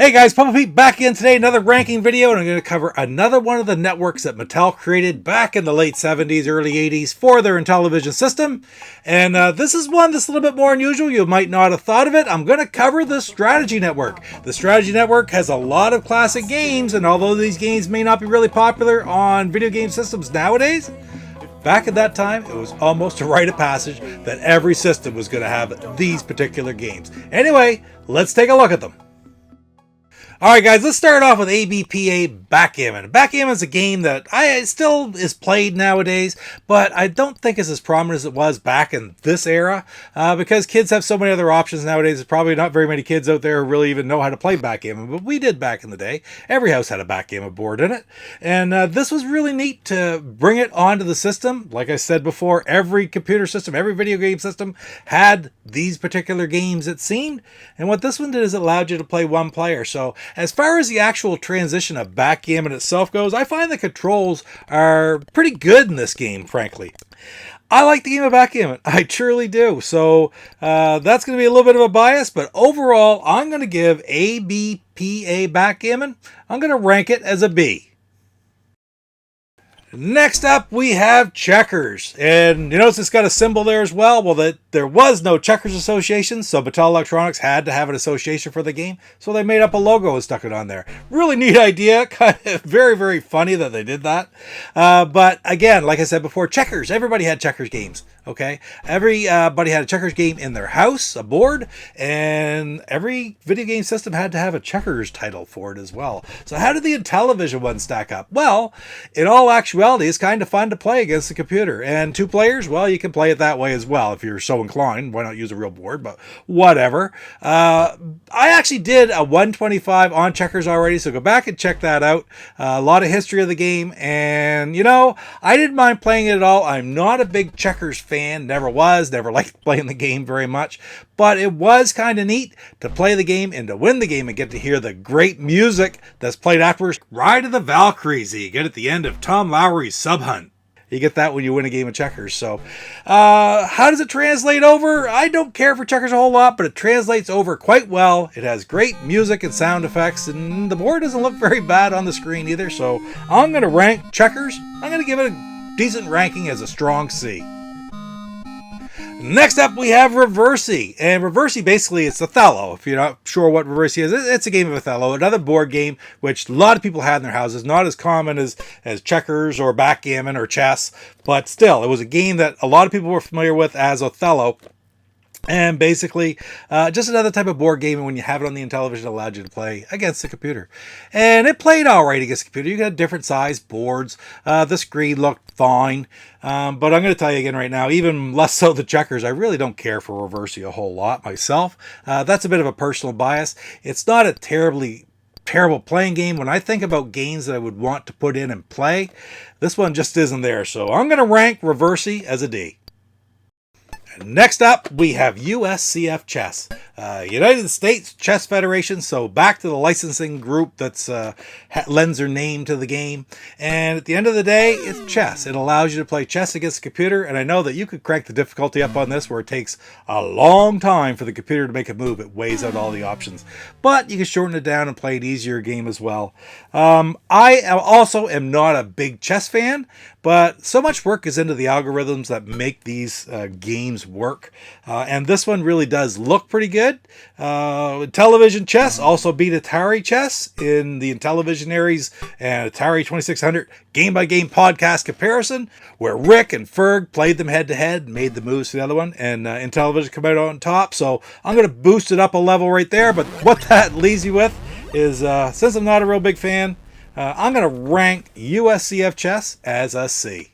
Hey guys, Papa Pete back again today, another ranking video, and I'm going to cover another one of the networks that Mattel created back in the late 70s, early 80s for their Intellivision system. And this is one that's a little bit more unusual. You might not have thought of it. I'm going to cover the Strategy Network. The Strategy Network has a lot of classic games, and although these games may not be really popular on video game systems nowadays, back at that time, it was almost a rite of passage that every system was going to have these particular games. Anyway, let's take a look at them. Alright guys, let's start off with ABPA Backgammon. Backgammon is a game that still is played nowadays, but I don't think it's as prominent as it was back in this era, because kids have so many other options nowadays. There's probably not very many kids out there who really even know how to play backgammon, but we did back in the day. Every house had a backgammon board in it, and this was really neat to bring it onto the system. Like I said before, every computer system, every video game system had these particular games, it seemed, and what this one did is it allowed you to play one player. So as far as the actual transition of backgammon itself goes, I find the controls are pretty good in this game, frankly. I like the game of backgammon. I truly do. So that's going to be a little bit of a bias, but overall, I'm going to give ABPA Backgammon, I'm going to rank it as a B. Next up, we have Checkers. And you notice it's got a symbol there as well. Well, there was no Checkers Association, so Mattel Electronics had to have an association for the game. So they made up a logo and stuck it on there. Really neat idea. Kind of very, very funny that they did that. But again, like I said before, Checkers. Everybody had Checkers games. Okay? Everybody had a Checkers game in their house, a board, and every video game system had to have a Checkers title for it as well. So how did the Intellivision one stack up? Well, in all actuality, it's kind of fun to play against the computer. And two players, well, you can play it that way as well if you're so inclined. Why not use a real board? But whatever. I actually did a 125 on Checkers already, so go back and check that out. A lot of history of the game, and you know, I didn't mind playing it at all. I'm not a big Checkers fan. Never was, never liked playing the game very much, but it was kind of neat to play the game and to win the game and get to hear the great music that's played afterwards. Ride of the Valkyries that you get at the end of Tom Lowry's Sub Hunt. You get that when you win a game of checkers. So how does it translate over? I don't care for checkers a whole lot, but it translates over quite well. It has great music and sound effects, and the board doesn't look very bad on the screen either. So I'm going to rank checkers. I'm going to give it a decent ranking as a strong C. Next up, we have Reversi. And Reversi, basically, it's Othello. If you're not sure what Reversi is, it's a game of Othello, another board game which a lot of people had in their houses. Not as common as checkers or backgammon or chess, but still, it was a game that a lot of people were familiar with as Othello. And basically, just another type of board game, and when you have it on the Intellivision, it allowed you to play against the computer. And it played all right against the computer. You got different size boards. The screen looked fine. But I'm going to tell you again right now, even less so the checkers, I really don't care for Reversi a whole lot myself. That's a bit of a personal bias. It's not a terrible playing game. When I think about games that I would want to put in and play, this one just isn't there. So I'm going to rank Reversi as a D. Next up, we have USCF Chess, United States Chess Federation. So back to the licensing group that's lends their name to the game. And at the end of the day, it's chess. It allows you to play chess against the computer. And I know that you could crank the difficulty up on this where it takes a long time for the computer to make a move. It weighs out all the options. But you can shorten it down and play an easier game as well. I also am not a big chess fan, but so much work is into the algorithms that make these games work. And this one really does look pretty good. Intellivision Chess also beat Atari Chess in the Intellivision Aries and Atari 2600 game-by-game podcast comparison, where Rick and Ferg played them head-to-head and made the moves to the other one, and Intellivision come out on top. So I'm going to boost it up a level right there. But what that leaves you with is, since I'm not a real big fan, I'm going to rank USCF Chess as a C.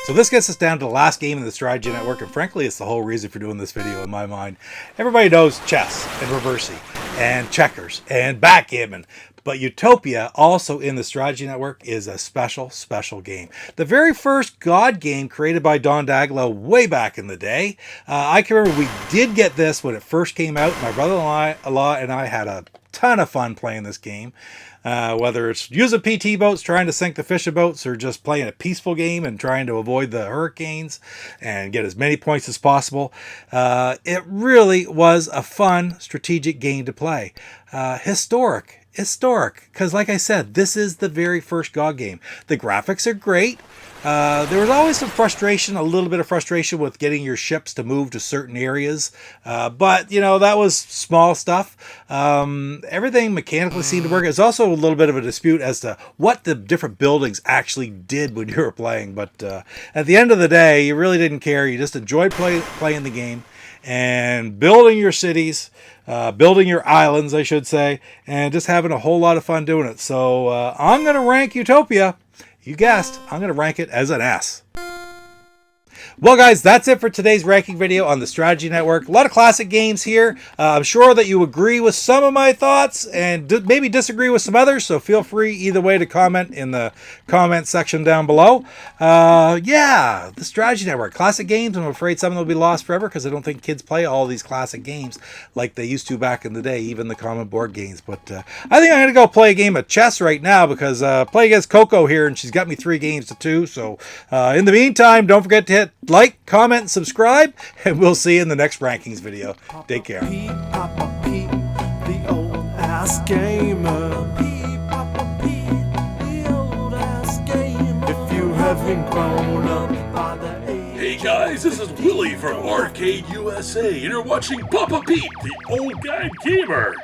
So this gets us down to the last game in the Strategy Network, and frankly, it's the whole reason for doing this video in my mind. Everybody knows chess and Reversi and checkers and backgammon, but Utopia, also in the Strategy Network, is a special, special game. The very first God game created by Don Daglow way back in the day. I can remember we did get this when it first came out. My brother-in-law and I had a ton of fun playing this game. Whether it's using PT boats, trying to sink the fishing boats, or just playing a peaceful game and trying to avoid the hurricanes and get as many points as possible. It really was a fun strategic game to play. historic. Because like I said, this is the very first GOG game. The graphics are great. There was always some frustration, a little bit of frustration with getting your ships to move to certain areas. But, you know, that was small stuff. Everything mechanically seemed to work. There's also a little bit of a dispute as to what the different buildings actually did when you were playing. But at the end of the day, you really didn't care. You just enjoyed playing the game and building your cities, building your islands, I should say, and just having a whole lot of fun doing it. So I'm going to rank Utopia. You guessed, I'm going to rank it as an S. Well, guys, that's it for today's ranking video on the Strategy Network. A lot of classic games here. I'm sure that you agree with some of my thoughts and maybe disagree with some others, so feel free either way to comment in the comment section down below. Yeah, the Strategy Network. Classic games. I'm afraid some of them will be lost forever because I don't think kids play all these classic games like they used to back in the day, even the common board games. But I think I'm going to go play a game of chess right now because play against Coco here, and she's got me 3 games to 2. So in the meantime, don't forget to hit like, comment, and subscribe, and we'll see you in the next rankings video. Take care. Papa Pete, the old ass gamer. Papa Pete, the old ass gamer. If you haven't grown up by the age. Hey guys, this is Willie from Arcade USA, and you're watching Papa Pete, the old guy gamer.